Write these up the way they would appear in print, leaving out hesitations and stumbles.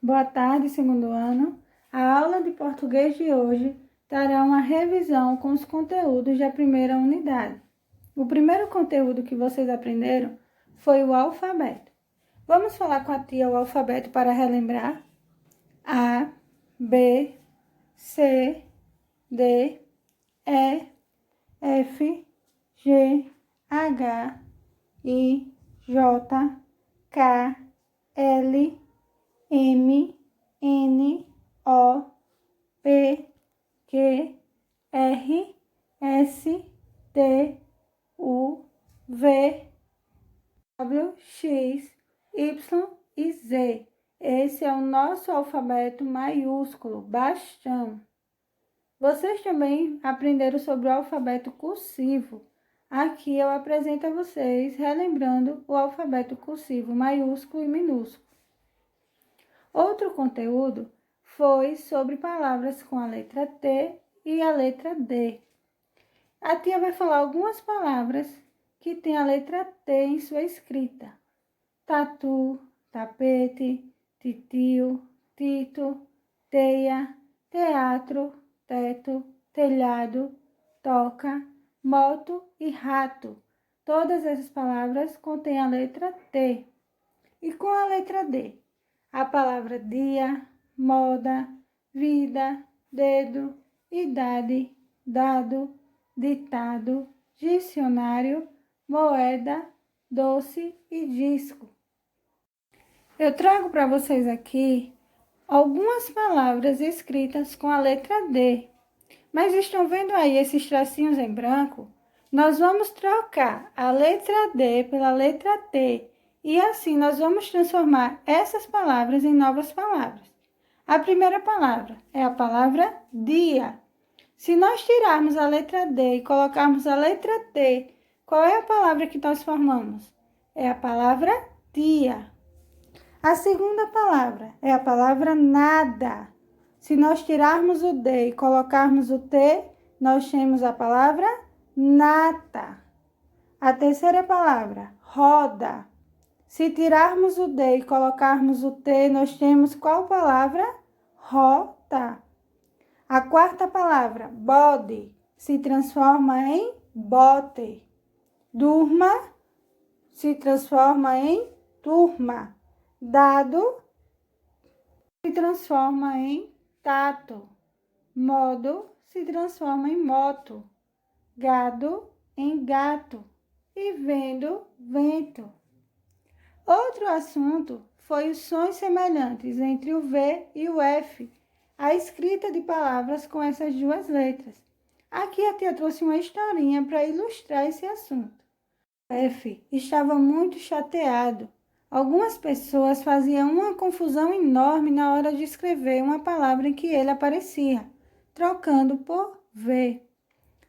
Boa tarde, segundo ano. A aula de português de hoje trará uma revisão com os conteúdos da primeira unidade. O primeiro conteúdo que vocês aprenderam foi o alfabeto. Vamos falar com a tia o alfabeto para relembrar? A, B, C, D, E, F, G, H, I, J, K, L, M, N, O, P, Q, R, S, T, U, V, W, X, Y e Z. Esse é o nosso alfabeto maiúsculo, bastão. Vocês também aprenderam sobre o alfabeto cursivo. Aqui eu apresento a vocês, relembrando o alfabeto cursivo maiúsculo e minúsculo. Outro conteúdo foi sobre palavras com a letra T e a letra D. A tia vai falar algumas palavras que têm a letra T em sua escrita. Tatu, tapete, titio, tito, teia, teatro, teto, telhado, toca, moto e rato. Todas essas palavras contêm a letra T. E com a letra D, a palavra dia, moda, vida, dedo, idade, dado, ditado, dicionário, moeda, doce e disco. Eu trago para vocês aqui algumas palavras escritas com a letra D. Mas estão vendo aí esses tracinhos em branco? Nós vamos trocar a letra D pela letra T e assim nós vamos transformar essas palavras em novas palavras. A primeira palavra é a palavra dia. Se nós tirarmos a letra D e colocarmos a letra T, qual é a palavra que nós formamos? É a palavra dia. A segunda palavra é a palavra nada. Se nós tirarmos o D e colocarmos o T, nós temos a palavra nata. A terceira palavra, roda. Se tirarmos o D e colocarmos o T, nós temos qual palavra? Rota. A quarta palavra, bode, se transforma em bote. Durma se transforma em turma. Dado se transforma em tato. Modo se transforma em moto. Gado em gato. E vendo, vento. Outro assunto foi os sons semelhantes entre o V e o F, a escrita de palavras com essas duas letras. Aqui a tia trouxe uma historinha para ilustrar esse assunto. O F estava muito chateado. Algumas pessoas faziam uma confusão enorme na hora de escrever uma palavra em que ele aparecia, trocando por V.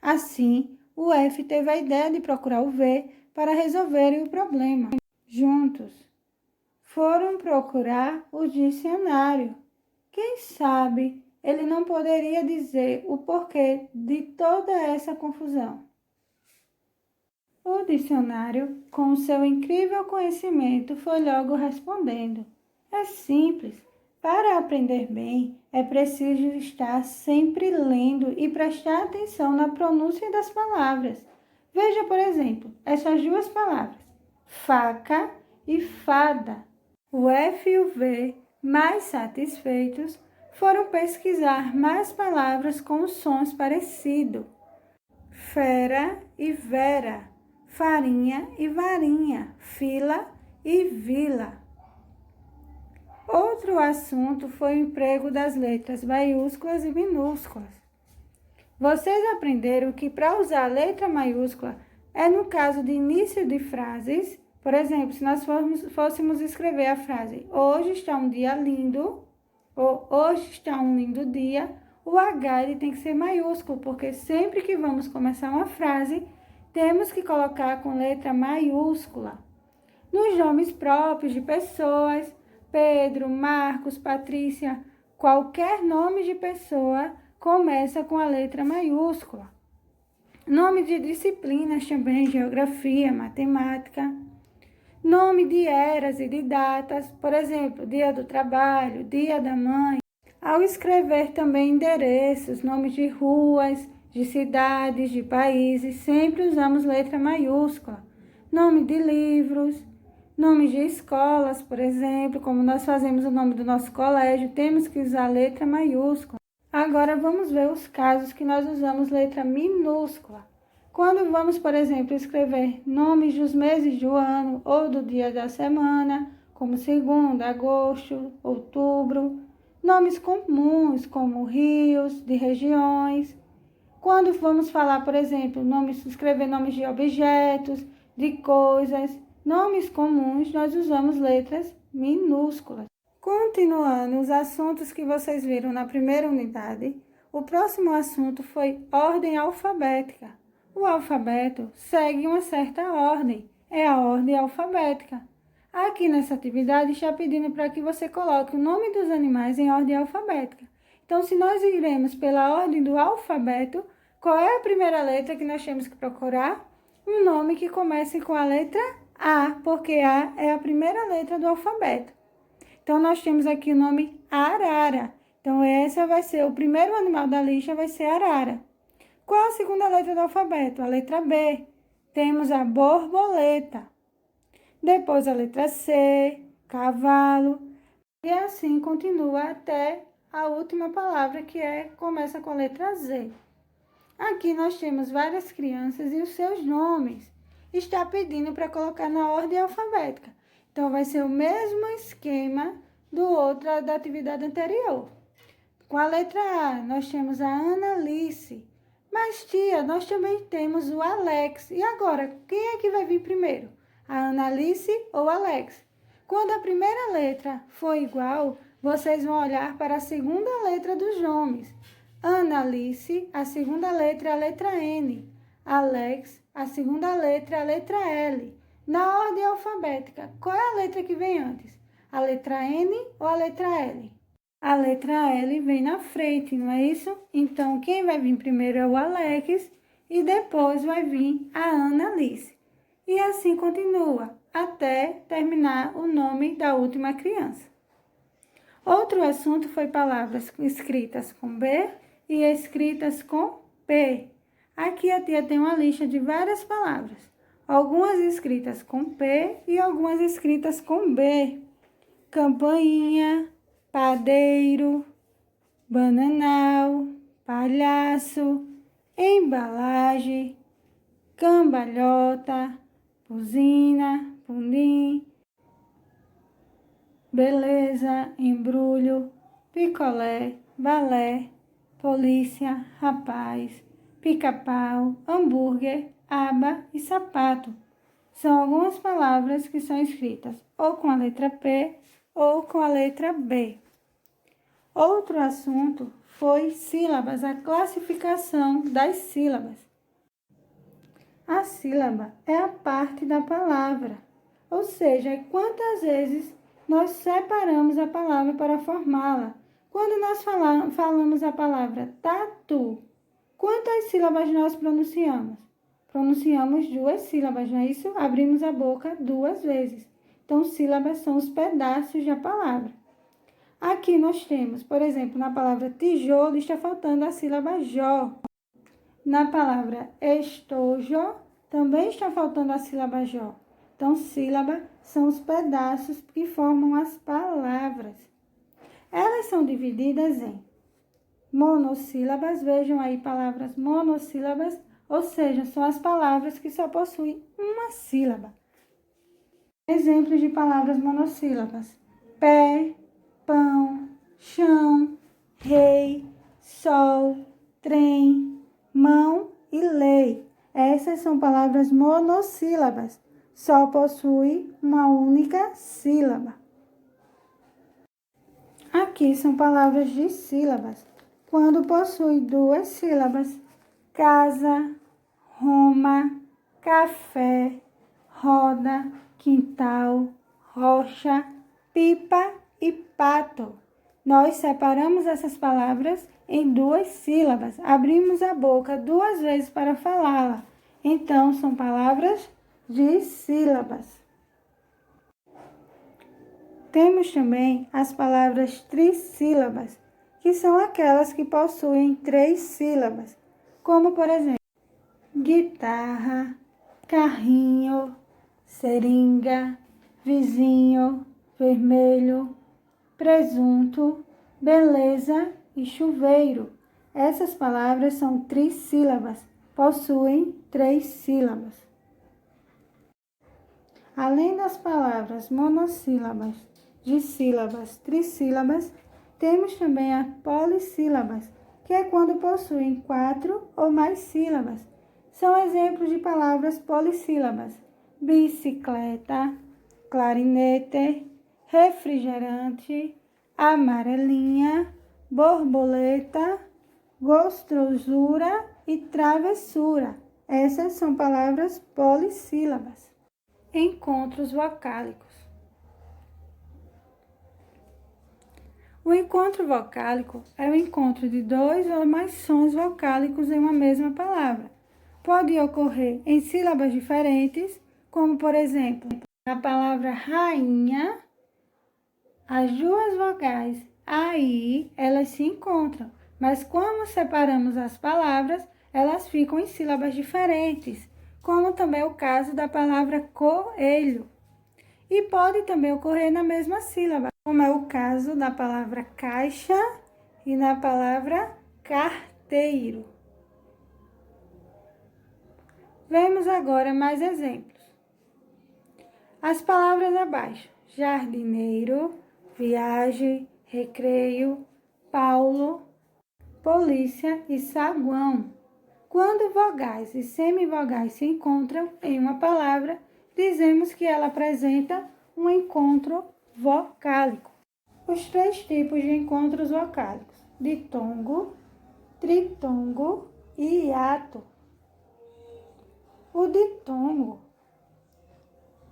Assim, o F teve a ideia de procurar o V para resolverem o problema. Juntos, foram procurar o dicionário. Quem sabe ele não poderia dizer o porquê de toda essa confusão. O dicionário, com seu incrível conhecimento, foi logo respondendo. É simples. Para aprender bem, é preciso estar sempre lendo e prestar atenção na pronúncia das palavras. Veja, por exemplo, essas duas palavras, faca e fada. O F e o V, mais satisfeitos, foram pesquisar mais palavras com sons parecidos. Fera e vera, farinha e varinha, fila e vila. Outro assunto foi o emprego das letras maiúsculas e minúsculas. Vocês aprenderam que para usar a letra maiúscula é no caso de início de frases. Por exemplo, se nós fôssemos escrever a frase hoje está um dia lindo, ou hoje está um lindo dia, o H ele tem que ser maiúsculo, porque sempre que vamos começar uma frase, temos que colocar com letra maiúscula. Nos nomes próprios de pessoas, Pedro, Marcos, Patrícia, qualquer nome de pessoa começa com a letra maiúscula. Nome de disciplinas também, geografia, matemática. Nome de eras e de datas, por exemplo, dia do trabalho, dia da mãe. Ao escrever também endereços, nomes de ruas, de cidades, de países, sempre usamos letra maiúscula. Nome de livros, nome de escolas, por exemplo, como nós fazemos o nome do nosso colégio, temos que usar letra maiúscula. Agora vamos ver os casos que nós usamos letra minúscula. Quando vamos, por exemplo, escrever nomes dos meses do ano ou do dia da semana, como segundo, agosto, outubro, nomes comuns, como rios, de regiões. Quando vamos falar, por exemplo, escrever nomes de objetos, de coisas, nomes comuns, nós usamos letras minúsculas. Continuando os assuntos que vocês viram na primeira unidade, o próximo assunto foi ordem alfabética. O alfabeto segue uma certa ordem, é a ordem alfabética. Aqui nessa atividade está pedindo para que você coloque o nome dos animais em ordem alfabética. Então, se nós iremos pela ordem do alfabeto, qual é a primeira letra que nós temos que procurar? Um nome que comece com a letra A, porque A é a primeira letra do alfabeto. Então, nós temos aqui o nome arara. Então, essa vai ser o primeiro animal da lista, vai ser arara. Qual a segunda letra do alfabeto? A letra B. Temos a borboleta. Depois a letra C, cavalo. E assim continua até a última palavra, que começa com a letra Z. Aqui nós temos várias crianças e os seus nomes. Está pedindo para colocar na ordem alfabética. Então, vai ser o mesmo esquema da atividade anterior. Com a letra A, nós temos a Analice. Mas, tia, nós também temos o Alex. E agora, quem é que vai vir primeiro? A Analice ou o Alex? Quando a primeira letra for igual, vocês vão olhar para a segunda letra dos nomes. Analice, a segunda letra é a letra N. Alex, a segunda letra é a letra L. Na ordem alfabética, qual é a letra que vem antes? A letra N ou a letra L? A letra L vem na frente, não é isso? Então, quem vai vir primeiro é o Alex e depois vai vir a Analice. E assim continua, até terminar o nome da última criança. Outro assunto foi palavras escritas com B e escritas com P. Aqui a tia tem uma lista de várias palavras, algumas escritas com P e algumas escritas com B. Campainha, padeiro, bananal, palhaço, embalagem, cambalhota, buzina, pudim, beleza, embrulho, picolé, balé, polícia, rapaz, pica-pau, hambúrguer, aba e sapato. São algumas palavras que são escritas ou com a letra P ou com a letra B. Outro assunto foi sílabas, a classificação das sílabas. A sílaba é a parte da palavra, ou seja, é quantas vezes nós separamos a palavra para formá-la. Quando nós falamos a palavra tatu, quantas sílabas nós pronunciamos? Pronunciamos 2 sílabas, não é isso? Abrimos a boca 2 vezes. Então, sílabas são os pedaços da palavra. Aqui nós temos, por exemplo, na palavra tijolo está faltando a sílaba jó. Na palavra estojo também está faltando a sílaba jó. Então, sílaba são os pedaços que formam as palavras. Elas são divididas em monossílabas, vejam aí palavras monossílabas, ou seja, são as palavras que só possuem uma sílaba. Exemplos de palavras monossílabas: pé, pão, chão, rei, sol, trem, mão e lei. Essas são palavras monossílabas, só possuem uma única sílaba. Aqui são palavras dissílabas, quando possui 2 sílabas: casa, Roma, café, roda, quintal, rocha, pipa e pato. Nós separamos essas palavras em 2 sílabas, abrimos a boca 2 vezes para falá-la. Então, são palavras dissílabas. Temos também as palavras trissílabas, que são aquelas que possuem 3 sílabas, como por exemplo, guitarra, carrinho, seringa, vizinho, vermelho, presunto, beleza e chuveiro. Essas palavras são trissílabas, possuem 3 sílabas. Além das palavras monossílabas, dissílabas, trissílabas, temos também as polissílabas, que é quando possuem 4 ou mais sílabas. São exemplos de palavras polissílabas: bicicleta, clarinete, refrigerante, amarelinha, borboleta, gostosura e travessura. Essas são palavras polissílabas. Encontros vocálicos. O encontro vocálico é o encontro de 2 ou mais sons vocálicos em uma mesma palavra. Pode ocorrer em sílabas diferentes, como por exemplo, na palavra rainha, as 2 vogais aí, elas se encontram, mas quando separamos as palavras, elas ficam em sílabas diferentes, como também é o caso da palavra coelho. E pode também ocorrer na mesma sílaba, como é o caso da palavra caixa e na palavra carteiro. Vemos agora mais exemplos. As palavras abaixo: jardineiro, viagem, recreio, Paulo, polícia e saguão. Quando vogais e semivogais se encontram em uma palavra, dizemos que ela apresenta um encontro vocálico. Os 3 tipos de encontros vocálicos: ditongo, tritongo e hiato. O ditongo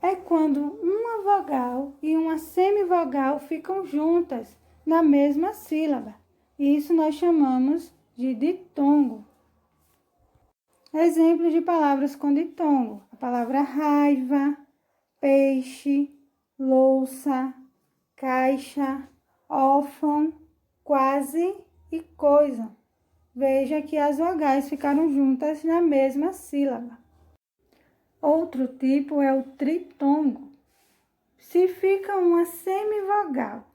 é quando uma vogal e uma semivogal ficam juntas na mesma sílaba. Isso nós chamamos de ditongo. Exemplos de palavras com ditongo: a palavra raiva, peixe, louça, caixa, órfão, quase e coisa. Veja que as vogais ficaram juntas na mesma sílaba. Outro tipo é o tritongo. Se fica uma semivogal,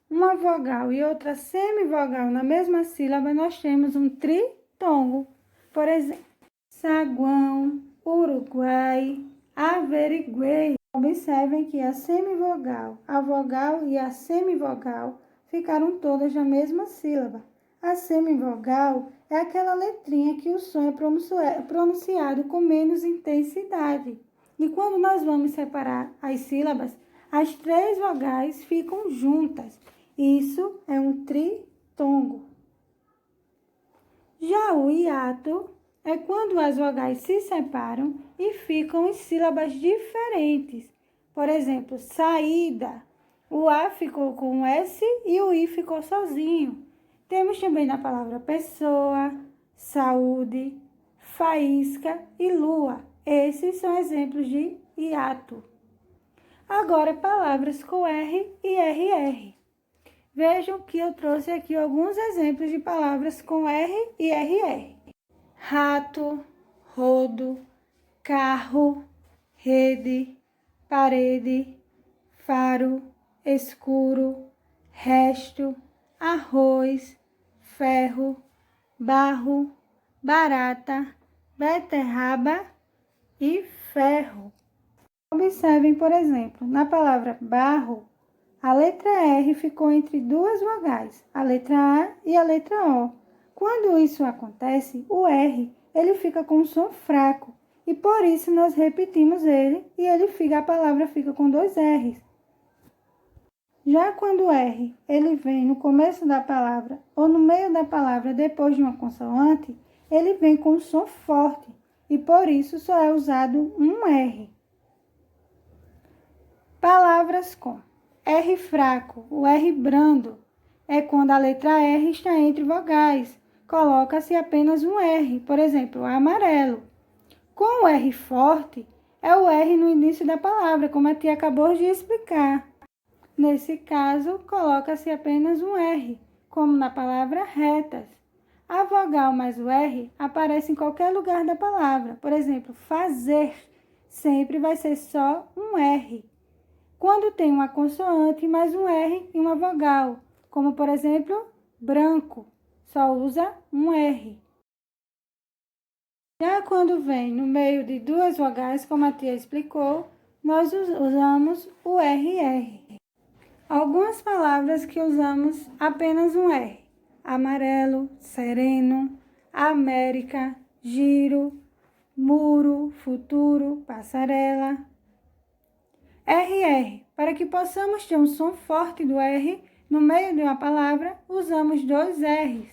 uma vogal e outra semivogal na mesma sílaba, nós temos um tritongo. Por exemplo, saguão, Uruguai, averiguei. Observem que a semivogal, a vogal e a semivogal ficaram todas na mesma sílaba. A semivogal é aquela letrinha que o som é pronunciado com menos intensidade. E quando nós vamos separar as sílabas, as 3 vogais ficam juntas. Isso é um tritongo. Já o hiato é quando as vogais se separam e ficam em sílabas diferentes. Por exemplo, saída. O A ficou com um S e o I ficou sozinho. Temos também na palavra pessoa, saúde, faísca e lua. Esses são exemplos de hiato. Agora, palavras com R e RR. Vejam que eu trouxe aqui alguns exemplos de palavras com R e RR. Rato, rodo, carro, rede, parede, faro, escuro, resto, arroz, ferro, barro, barata, beterraba e ferro. Observem, por exemplo, na palavra barro, a letra R ficou entre 2 vogais, a letra A e a letra O. Quando isso acontece, o R ele fica com um som fraco e por isso nós repetimos ele e a palavra fica com 2 R's. Já quando o R ele vem no começo da palavra ou no meio da palavra depois de uma consoante, ele vem com um som forte e por isso só é usado um R. Palavras com R fraco, o R brando, é quando a letra R está entre vogais. Coloca-se apenas um R, por exemplo, amarelo. Com o R forte, é o R no início da palavra, como a tia acabou de explicar. Nesse caso, coloca-se apenas um R, como na palavra retas. A vogal mais o R aparece em qualquer lugar da palavra. Por exemplo, fazer sempre vai ser só um R. Quando tem uma consoante mais um R e uma vogal, como por exemplo, branco, só usa um R. Já quando vem no meio de duas vogais, como a tia explicou, nós usamos o RR. Algumas palavras que usamos apenas um R: amarelo, sereno, América, giro, muro, futuro, passarela. RR. Para que possamos ter um som forte do R no meio de uma palavra, usamos dois R's,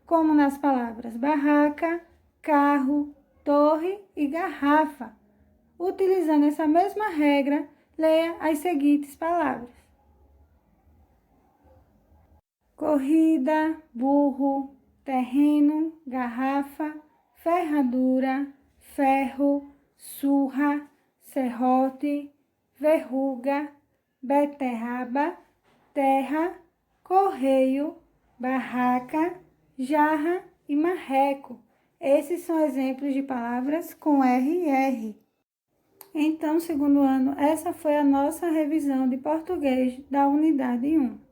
como nas palavras barraca, carro, torre e garrafa. Utilizando essa mesma regra, leia as seguintes palavras: corrida, burro, terreno, garrafa, ferradura, ferro, surra, serrote, verruga, beterraba, terra, correio, barraca, jarra e marreco. Esses são exemplos de palavras com RR. Então, segundo ano, essa foi a nossa revisão de português da unidade 1.